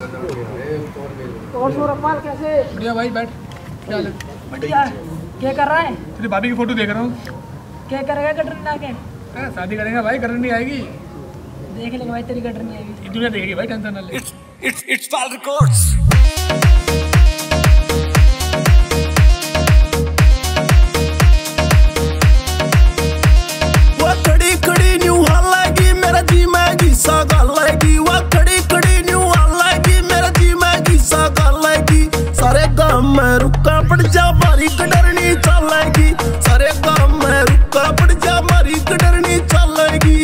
और सूरपाल कैसे? बढ़िया भाई, बैठ। क्या हाल है? बढ़िया। क्या कर रहा है? तेरी भाभी की फोटो देख रहा हूँ। क्या करेगा कटरीना आके? शादी करेंगे भाई, कटरीना नहीं आएगी। देख लेगा भाई, तेरी कटरीना आएगी। दुनिया देखेगी भाई, टेंशन ना ले। It's Pal Records. रुका पड़ जा मारी कटरनी चलेगी, सारे गांव में रुका पड़ जा मारी कटरनी चलेगी।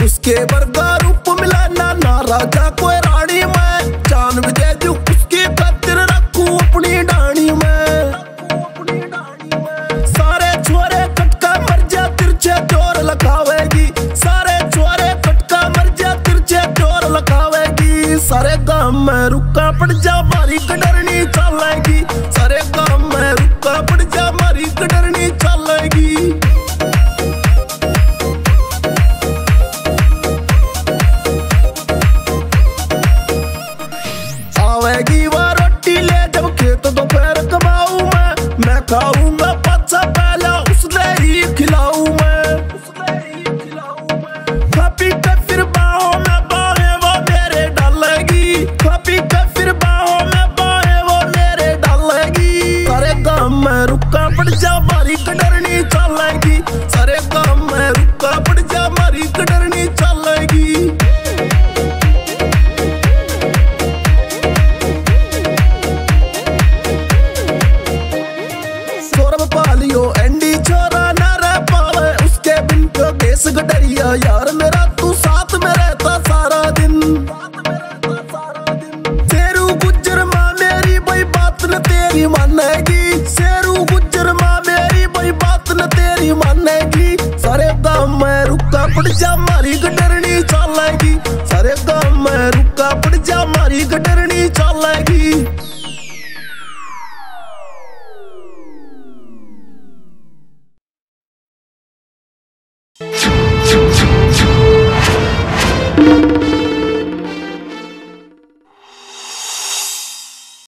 उसके वर्गा रूप मिला ना ना राजा कोई रानी में, जान भी दे दूं उसकी खातिर रखूं अपनी डाणी में। सारे छोरे कटका मर जा तिरछे चोर लगावेगी, सारे छोरे कटका मर जा तिरछे चोर लगावेगी। सारे गांव में रुका पड़ जा मारी कटरनी चलेगी, सारे गांव में रुका पड़ जा मारी कटरनी चलेगी। आवेगी वो रोटी ले जब खेत दोपहर कमाऊं मैं खाऊंगा पाचा पहला उसने ही खिलाऊं मैं। खा पी के फिर बाहों में बाहें वो मेरे डालेगी, खा पी के फिर बाहों में बाहें वो मेरे डालेगी। सारे गांव में रुका पड़ जा मारी कटरनी चलेगी, सारे गांव में रुका पड़ जा मारी कटरनी चलेगी। एंडी छोरा ना रह पावे उसके बिन को केस गडरिया, यार मेरा तू साथ में रहता सारा दिन। शेरू गुज्जर माँ मेरी भाई बात न तेरी मानेगी, शेरू गुज्जर माँ मेरी भाई बात न तेरी मानेगी। सारे गांव में रुका पड़ जा मारी